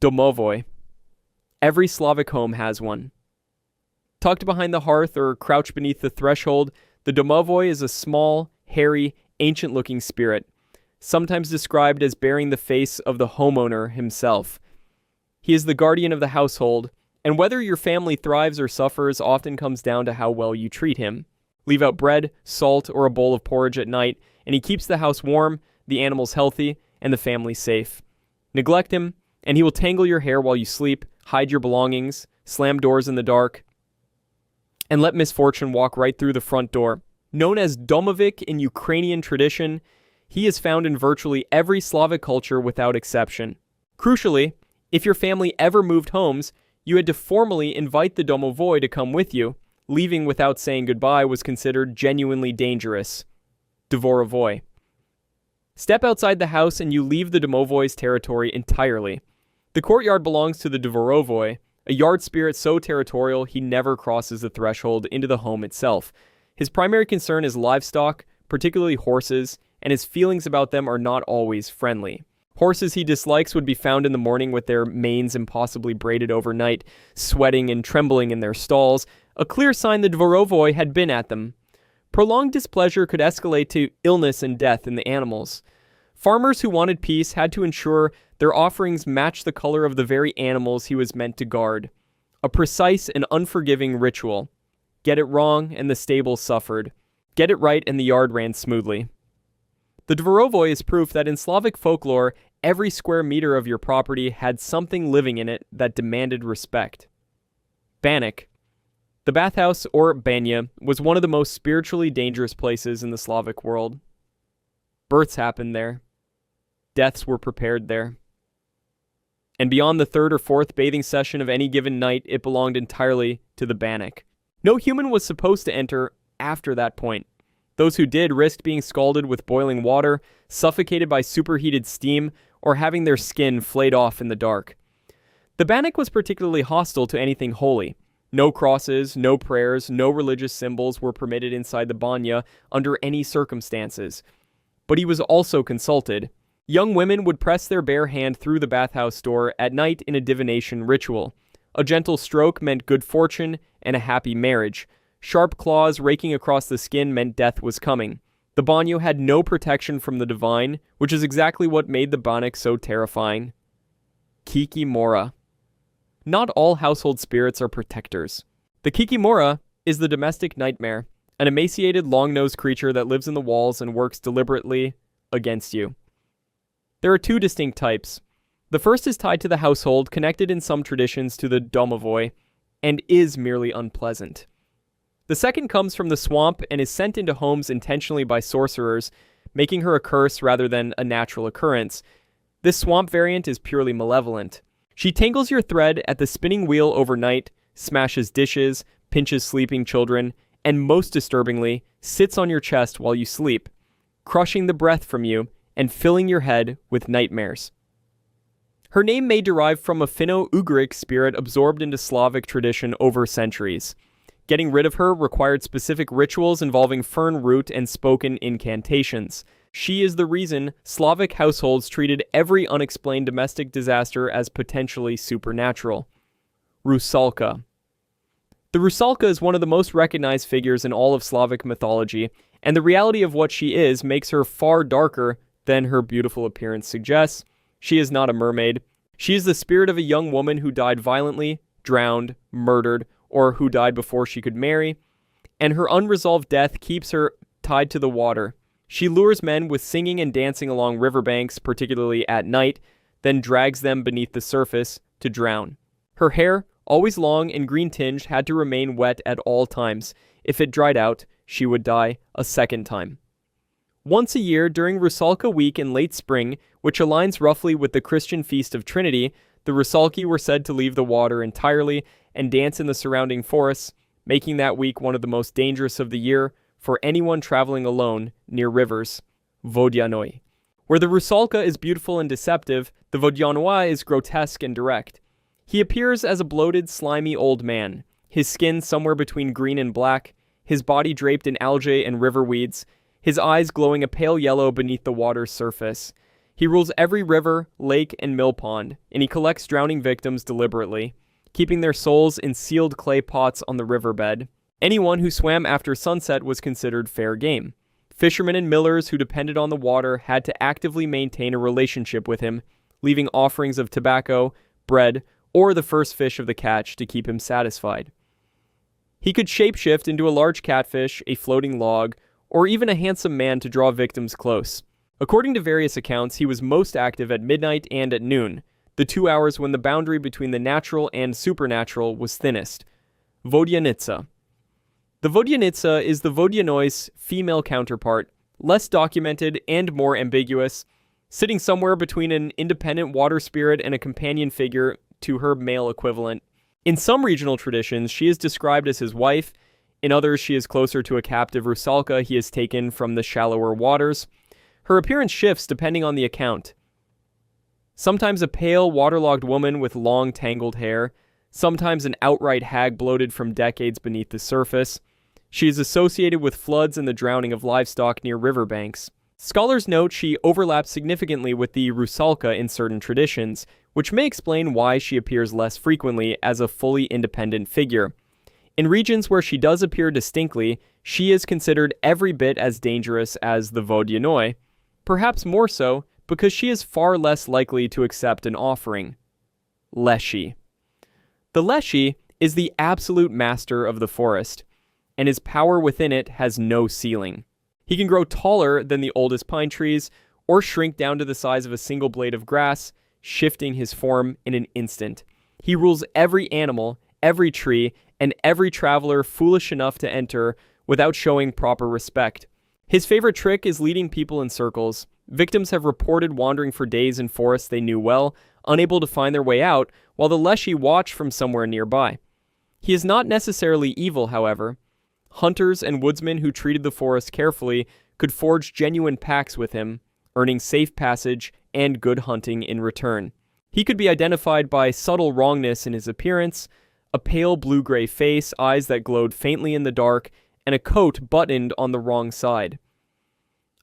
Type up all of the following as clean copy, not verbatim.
Domovoi. Every Slavic home has one. Tucked behind the hearth or crouched beneath the threshold, the Domovoi is a small, hairy, ancient-looking spirit, sometimes described as bearing the face of the homeowner himself. He is the guardian of the household, and whether your family thrives or suffers often comes down to how well you treat him. Leave out bread, salt, or a bowl of porridge at night, and he keeps the house warm, the animals healthy, and the family safe. Neglect him, and he will tangle your hair while you sleep, hide your belongings, slam doors in the dark, and let misfortune walk right through the front door. Known as Domovik in Ukrainian tradition, he is found in virtually every Slavic culture without exception. Crucially, if your family ever moved homes, you had to formally invite the Domovoi to come with you. Leaving without saying goodbye was considered genuinely dangerous. Dvorovoi. Step outside the house and you leave the Domovoi's territory entirely. The courtyard belongs to the Dvorovoi, a yard spirit so territorial he never crosses the threshold into the home itself. His primary concern is livestock, particularly horses, and his feelings about them are not always friendly. Horses he dislikes would be found in the morning with their manes impossibly braided overnight, sweating and trembling in their stalls, a clear sign the Dvorovoi had been at them. Prolonged displeasure could escalate to illness and death in the animals. Farmers who wanted peace had to ensure their offerings matched the color of the very animals he was meant to guard. A precise and unforgiving ritual. Get it wrong and the stable suffered. Get it right and the yard ran smoothly. The Dvorovoi is proof that in Slavic folklore, every square meter of your property had something living in it that demanded respect. Bannock. The bathhouse, or banya, was one of the most spiritually dangerous places in the Slavic world. Births happened there. Deaths were prepared there. And beyond the third or fourth bathing session of any given night, it belonged entirely to the bannock. No human was supposed to enter after that point. Those who did risked being scalded with boiling water, suffocated by superheated steam, or having their skin flayed off in the dark. The bannock was particularly hostile to anything holy. No crosses, no prayers, no religious symbols were permitted inside the banya under any circumstances. But he was also consulted. Young women would press their bare hand through the bathhouse door at night in a divination ritual. A gentle stroke meant good fortune and a happy marriage. Sharp claws raking across the skin meant death was coming. The banyo had no protection from the divine, which is exactly what made the bannock so terrifying. Kikimora. Not all household spirits are protectors. The Kikimora is the domestic nightmare, an emaciated, long-nosed creature that lives in the walls and works deliberately against you. There are two distinct types. The first is tied to the household, connected in some traditions to the Domovoi, and is merely unpleasant. The second comes from the swamp and is sent into homes intentionally by sorcerers, making her a curse rather than a natural occurrence. This swamp variant is purely malevolent. She tangles your thread at the spinning wheel overnight, smashes dishes, pinches sleeping children, and most disturbingly, sits on your chest while you sleep, crushing the breath from you and filling your head with nightmares. Her name may derive from a Finno-Ugric spirit absorbed into Slavic tradition over centuries. Getting rid of her required specific rituals involving fern root and spoken incantations. She is the reason Slavic households treated every unexplained domestic disaster as potentially supernatural. Rusalka. The Rusalka is one of the most recognized figures in all of Slavic mythology, and the reality of what she is makes her far darker than her beautiful appearance suggests. She is not a mermaid. She is the spirit of a young woman who died violently, drowned, murdered, or who died before she could marry, and her unresolved death keeps her tied to the water. She lures men with singing and dancing along riverbanks, particularly at night, then drags them beneath the surface to drown. Her hair, always long and green-tinged, had to remain wet at all times. If it dried out, she would die a second time. Once a year, during Rusalka week in late spring, which aligns roughly with the Christian feast of Trinity, the Rusalki were said to leave the water entirely and dance in the surrounding forests, making that week one of the most dangerous of the year for anyone traveling alone near rivers. Vodyanoi. Where the Rusalka is beautiful and deceptive, the Vodyanoi is grotesque and direct. He appears as a bloated, slimy old man, his skin somewhere between green and black, his body draped in algae and river weeds, his eyes glowing a pale yellow beneath the water's surface. He rules every river, lake, and mill pond, and he collects drowning victims deliberately, keeping their souls in sealed clay pots on the riverbed. Anyone who swam after sunset was considered fair game. Fishermen and millers who depended on the water had to actively maintain a relationship with him, leaving offerings of tobacco, bread, or the first fish of the catch to keep him satisfied. He could shapeshift into a large catfish, a floating log, or even a handsome man to draw victims close. According to various accounts, he was most active at midnight and at noon, the 2 hours when the boundary between the natural and supernatural was thinnest. Vodyanitsa. The Vodyanitsa is the Vodyanoi's female counterpart, less documented and more ambiguous, sitting somewhere between an independent water spirit and a companion figure to her male equivalent. In some regional traditions, she is described as his wife. In others, she is closer to a captive Rusalka he has taken from the shallower waters. Her appearance shifts depending on the account. Sometimes a pale, waterlogged woman with long, tangled hair, sometimes an outright hag bloated from decades beneath the surface. She is associated with floods and the drowning of livestock near riverbanks. Scholars note she overlaps significantly with the Rusalka in certain traditions, which may explain why she appears less frequently as a fully independent figure. In regions where she does appear distinctly, she is considered every bit as dangerous as the Vodyanoi, perhaps more so because she is far less likely to accept an offering. Leshy. The Leshy is the absolute master of the forest, and his power within it has no ceiling. He can grow taller than the oldest pine trees, or shrink down to the size of a single blade of grass, shifting his form in an instant. He rules every animal, every tree, and every traveler foolish enough to enter without showing proper respect. His favorite trick is leading people in circles. Victims have reported wandering for days in forests they knew well, unable to find their way out, while the Leshy watched from somewhere nearby. He is not necessarily evil, however. Hunters and woodsmen who treated the forest carefully could forge genuine pacts with him, earning safe passage and good hunting in return. He could be identified by subtle wrongness in his appearance, a pale blue-gray face, eyes that glowed faintly in the dark, and a coat buttoned on the wrong side.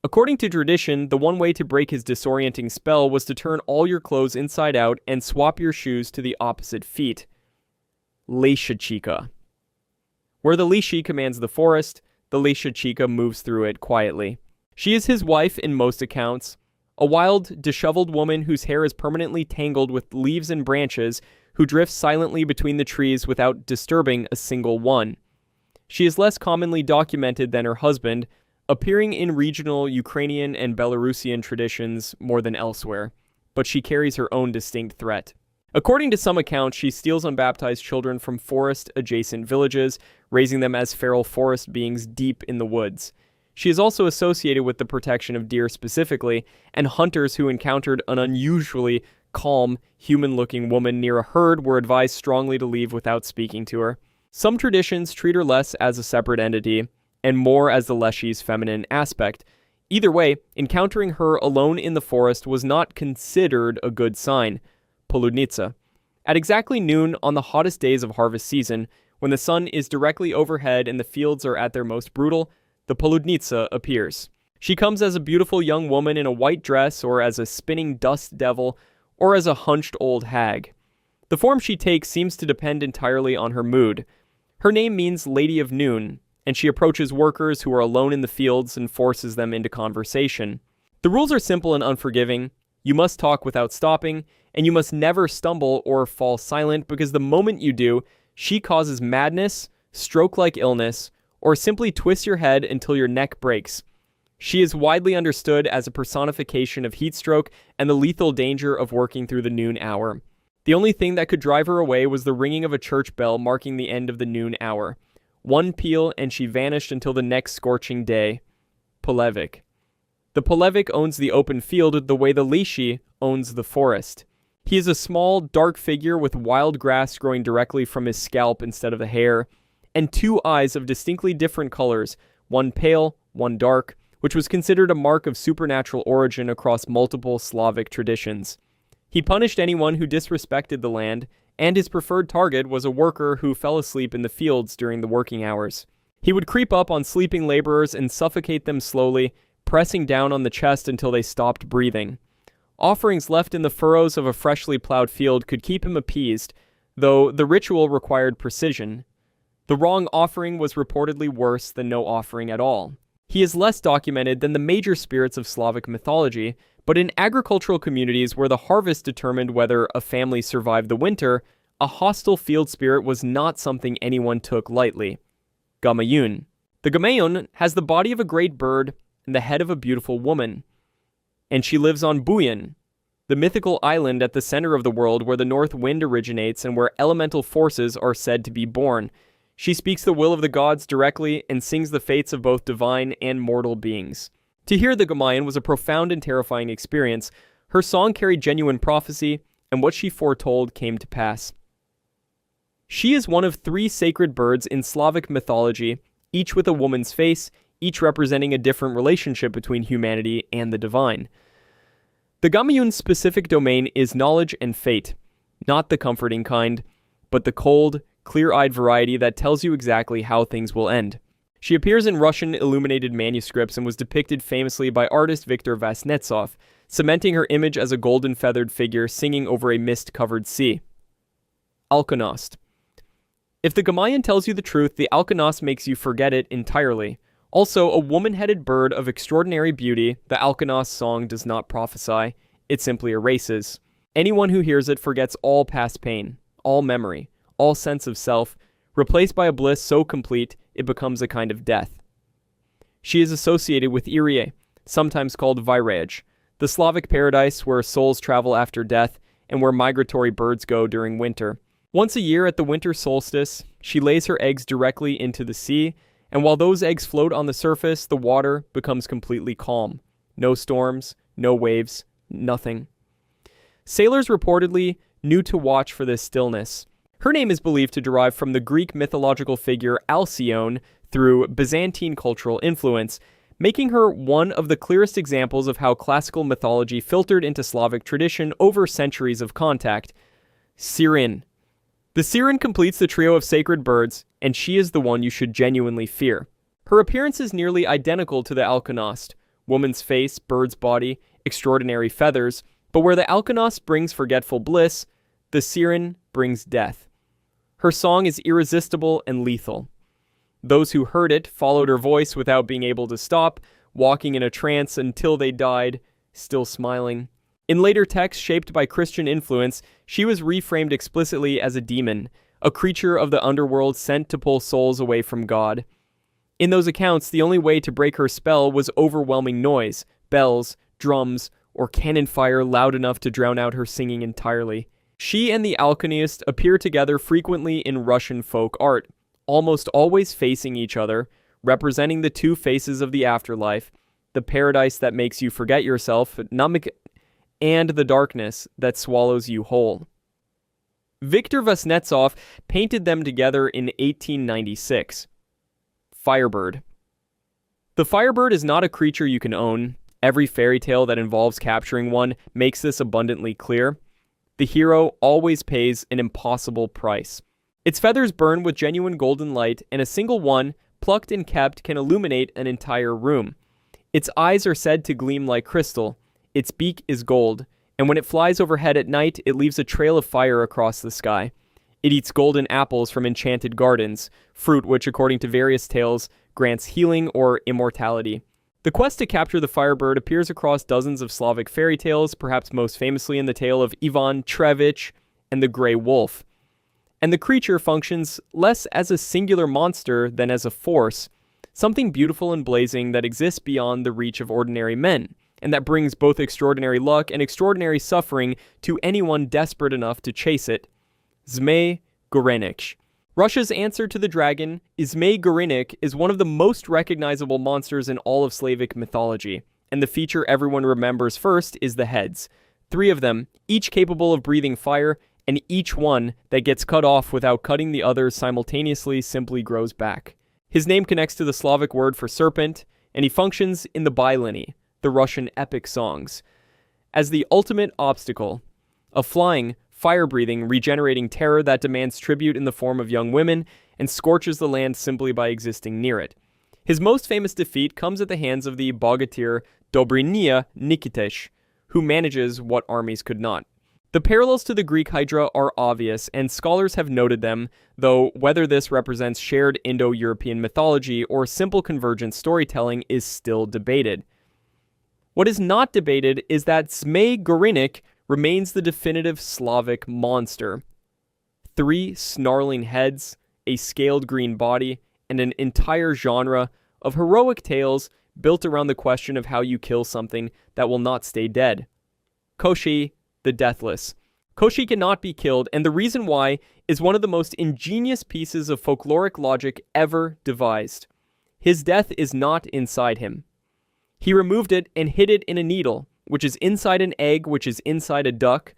According to tradition, the one way to break his disorienting spell was to turn all your clothes inside out and swap your shoes to the opposite feet. Leishachika. Where the Lishi commands the forest, the Leishachika moves through it quietly. She is his wife in most accounts, a wild, disheveled woman whose hair is permanently tangled with leaves and branches, who drifts silently between the trees without disturbing a single one. She is less commonly documented than her husband, appearing in regional Ukrainian and Belarusian traditions more than elsewhere, but she carries her own distinct threat. According to some accounts, she steals unbaptized children from forest-adjacent villages, raising them as feral forest beings deep in the woods. She is also associated with the protection of deer specifically, and hunters who encountered an unusually calm, human-looking woman near a herd were advised strongly to leave without speaking to her. Some traditions treat her less as a separate entity, and more as the Leshy's feminine aspect. Either way, encountering her alone in the forest was not considered a good sign. Poludnitsa. At exactly noon on the hottest days of harvest season, when the sun is directly overhead and the fields are at their most brutal, the Poludnitsa appears. She comes as a beautiful young woman in a white dress, or as a spinning dust devil, or as a hunched old hag. The form she takes seems to depend entirely on her mood. Her name means Lady of Noon, and she approaches workers who are alone in the fields and forces them into conversation. The rules are simple and unforgiving. You must talk without stopping, and you must never stumble or fall silent, because the moment you do, she causes madness, stroke-like illness, or simply twists your head until your neck breaks. She is widely understood as a personification of heat stroke and the lethal danger of working through the noon hour. The only thing that could drive her away was the ringing of a church bell marking the end of the noon hour. One peal and she vanished until the next scorching day. Polevik. The Polevik owns the open field the way the Lishi owns the forest. He is a small, dark figure with wild grass growing directly from his scalp instead of the hair, and two eyes of distinctly different colors, one pale, one dark, which was considered a mark of supernatural origin across multiple Slavic traditions. He punished anyone who disrespected the land, and his preferred target was a worker who fell asleep in the fields during the working hours. He would creep up on sleeping laborers and suffocate them slowly, pressing down on the chest until they stopped breathing. Offerings left in the furrows of a freshly plowed field could keep him appeased, though the ritual required precision. The wrong offering was reportedly worse than no offering at all. He is less documented than the major spirits of Slavic mythology, but in agricultural communities where the harvest determined whether a family survived the winter, a hostile field spirit was not something anyone took lightly. Gamayun. The Gamayun has the body of a great bird and the head of a beautiful woman. And she lives on Buyan, the mythical island at the center of the world where the north wind originates and where elemental forces are said to be born. She speaks the will of the gods directly and sings the fates of both divine and mortal beings. To hear the Gamayun was a profound and terrifying experience. Her song carried genuine prophecy, and what she foretold came to pass. She is one of 3 sacred birds in Slavic mythology, each with a woman's face, each representing a different relationship between humanity and the divine. The Gamayun's specific domain is knowledge and fate, not the comforting kind, but the cold, clear-eyed variety that tells you exactly how things will end. She appears in Russian illuminated manuscripts and was depicted famously by artist Viktor Vasnetsov, cementing her image as a golden-feathered figure singing over a mist-covered sea. Alkonost. If the Gamayun tells you the truth, the Alkonost makes you forget it entirely. Also, a woman-headed bird of extraordinary beauty, the Alkonost song does not prophesy, it simply erases. Anyone who hears it forgets all past pain, all memory, all sense of self, replaced by a bliss so complete it becomes a kind of death. She is associated with Irie, sometimes called Viraj, the Slavic paradise where souls travel after death and where migratory birds go during winter. Once a year at the winter solstice, she lays her eggs directly into the sea, and while those eggs float on the surface, the water becomes completely calm. No storms, no waves, nothing. Sailors reportedly knew to watch for this stillness. Her name is believed to derive from the Greek mythological figure Alcyone through Byzantine cultural influence, making her one of the clearest examples of how classical mythology filtered into Slavic tradition over centuries of contact. Siren. The siren completes the trio of sacred birds, and she is the one you should genuinely fear. Her appearance is nearly identical to the Alkonost, woman's face, bird's body, extraordinary feathers, but where the Alkonost brings forgetful bliss, the siren brings death. Her song is irresistible and lethal. Those who heard it followed her voice without being able to stop, walking in a trance until they died, still smiling. In later texts shaped by Christian influence, she was reframed explicitly as a demon, a creature of the underworld sent to pull souls away from God. In those accounts, the only way to break her spell was overwhelming noise, bells, drums, or cannon fire loud enough to drown out her singing entirely. She and the Alchemist appear together frequently in Russian folk art, almost always facing each other, representing the two faces of the afterlife, the paradise that makes you forget yourself, and the darkness that swallows you whole. Viktor Vasnetsov painted them together in 1896. Firebird. The firebird is not a creature you can own. Every fairy tale that involves capturing one makes this abundantly clear. The hero always pays an impossible price. Its feathers burn with genuine golden light, and a single one, plucked and kept, can illuminate an entire room. Its eyes are said to gleam like crystal. Its beak is gold, and when it flies overhead at night, it leaves a trail of fire across the sky. It eats golden apples from enchanted gardens, fruit which, according to various tales, grants healing or immortality. The quest to capture the firebird appears across dozens of Slavic fairy tales, perhaps most famously in the tale of Ivan Trevich and the Grey Wolf. And the creature functions less as a singular monster than as a force, something beautiful and blazing that exists beyond the reach of ordinary men, and that brings both extraordinary luck and extraordinary suffering to anyone desperate enough to chase it. Zmei Gorenik. Russia's answer to the dragon, Zmei Gorenik, is one of the most recognizable monsters in all of Slavic mythology, and the feature everyone remembers first is the heads. 3 of them, each capable of breathing fire, and each one that gets cut off without cutting the others simultaneously simply grows back. His name connects to the Slavic word for serpent, and he functions in the Bylini, the Russian epic songs, as the ultimate obstacle, a flying, fire-breathing, regenerating terror that demands tribute in the form of young women and scorches the land simply by existing near it. His most famous defeat comes at the hands of the bogatyr Dobrinya Nikitesh, who manages what armies could not. The parallels to the Greek Hydra are obvious, and scholars have noted them, though whether this represents shared Indo-European mythology or simple convergent storytelling is still debated. What is not debated is that Zmej Gorynek remains the definitive Slavic monster. 3 snarling heads, a scaled green body, and an entire genre of heroic tales built around the question of how you kill something that will not stay dead. Koshchei, the deathless. Koshchei cannot be killed, and the reason why is one of the most ingenious pieces of folkloric logic ever devised. His death is not inside him. He removed it and hid it in a needle, which is inside an egg, which is inside a duck,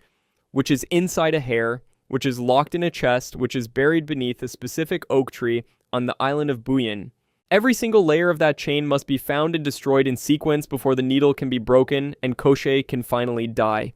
which is inside a hare, which is locked in a chest, which is buried beneath a specific oak tree on the island of Buyan. Every single layer of that chain must be found and destroyed in sequence before the needle can be broken and Koshchei can finally die.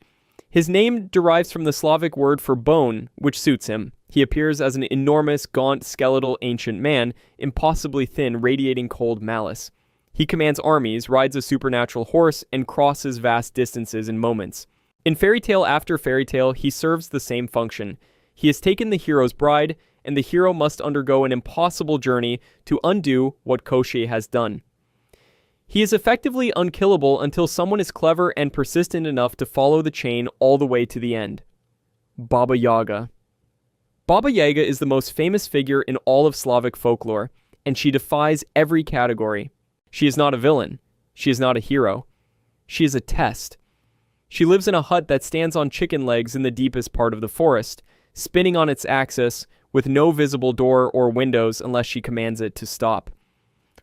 His name derives from the Slavic word for bone, which suits him. He appears as an enormous, gaunt, skeletal ancient man, impossibly thin, radiating cold malice. He commands armies, rides a supernatural horse, and crosses vast distances in moments. In fairy tale after fairy tale, he serves the same function. He has taken the hero's bride, and the hero must undergo an impossible journey to undo what Koshchei has done. He is effectively unkillable until someone is clever and persistent enough to follow the chain all the way to the end. Baba Yaga. Baba Yaga is the most famous figure in all of Slavic folklore, and she defies every category. She is not a villain. She is not a hero. She is a test. She lives in a hut that stands on chicken legs in the deepest part of the forest, spinning on its axis, with no visible door or windows unless she commands it to stop.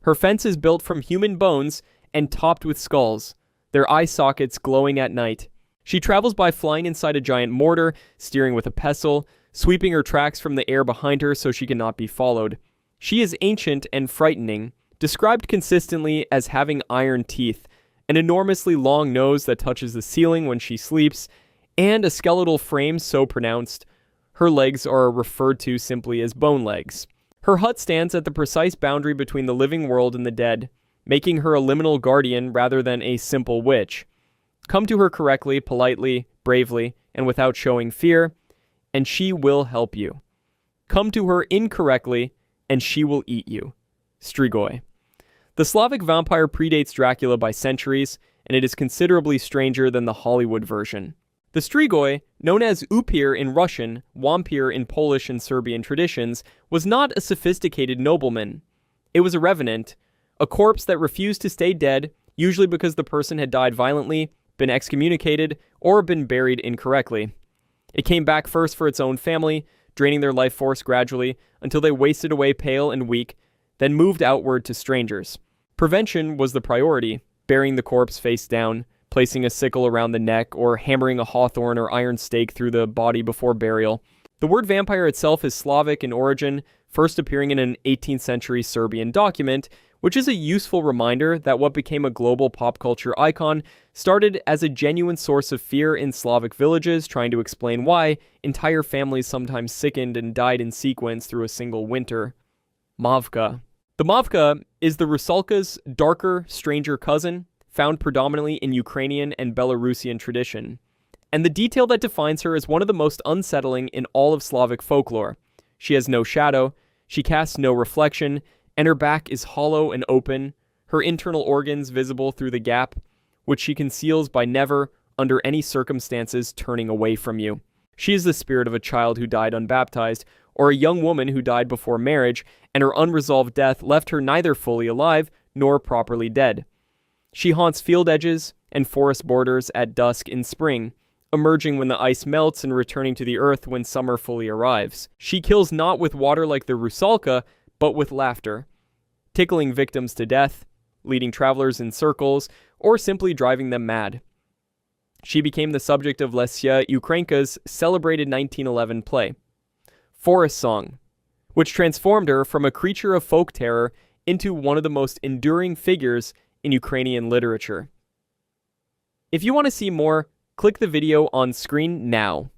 Her fence is built from human bones and topped with skulls, their eye sockets glowing at night. She travels by flying inside a giant mortar, steering with a pestle, sweeping her tracks from the air behind her so she cannot be followed. She is ancient and frightening, described consistently as having iron teeth, an enormously long nose that touches the ceiling when she sleeps, and a skeletal frame so pronounced her legs are referred to simply as bone legs. Her hut stands at the precise boundary between the living world and the dead, making her a liminal guardian rather than a simple witch. Come to her correctly, politely, bravely, and without showing fear, and she will help you. Come to her incorrectly, and she will eat you. Strigoi. The Slavic vampire predates Dracula by centuries, and it is considerably stranger than the Hollywood version. The Strigoi, known as Upir in Russian, Wampir in Polish and Serbian traditions, was not a sophisticated nobleman. It was a revenant, a corpse that refused to stay dead, usually because the person had died violently, been excommunicated, or been buried incorrectly. It came back first for its own family, draining their life force gradually until they wasted away pale and weak, then moved outward to strangers. Prevention was the priority, burying the corpse face down, placing a sickle around the neck, or hammering a hawthorn or iron stake through the body before burial. The word vampire itself is Slavic in origin, first appearing in an 18th century Serbian document, which is a useful reminder that what became a global pop culture icon started as a genuine source of fear in Slavic villages, trying to explain why entire families sometimes sickened and died in sequence through a single winter. Mavka. The Mavka is the Rusalka's darker, stranger cousin, found predominantly in Ukrainian and Belarusian tradition. And the detail that defines her is one of the most unsettling in all of Slavic folklore. She has no shadow, she casts no reflection, and her back is hollow and open, her internal organs visible through the gap, which she conceals by never, under any circumstances, turning away from you. She is the spirit of a child who died unbaptized, or a young woman who died before marriage, and her unresolved death left her neither fully alive nor properly dead. She haunts field edges and forest borders at dusk in spring, emerging when the ice melts and returning to the earth when summer fully arrives. She kills not with water like the Rusalka, but with laughter, tickling victims to death, leading travelers in circles, or simply driving them mad. She became the subject of Lesia Ukrainka's celebrated 1911 play, Forest Song, which transformed her from a creature of folk terror into one of the most enduring figures in Ukrainian literature. If you want to see more, click the video on screen now.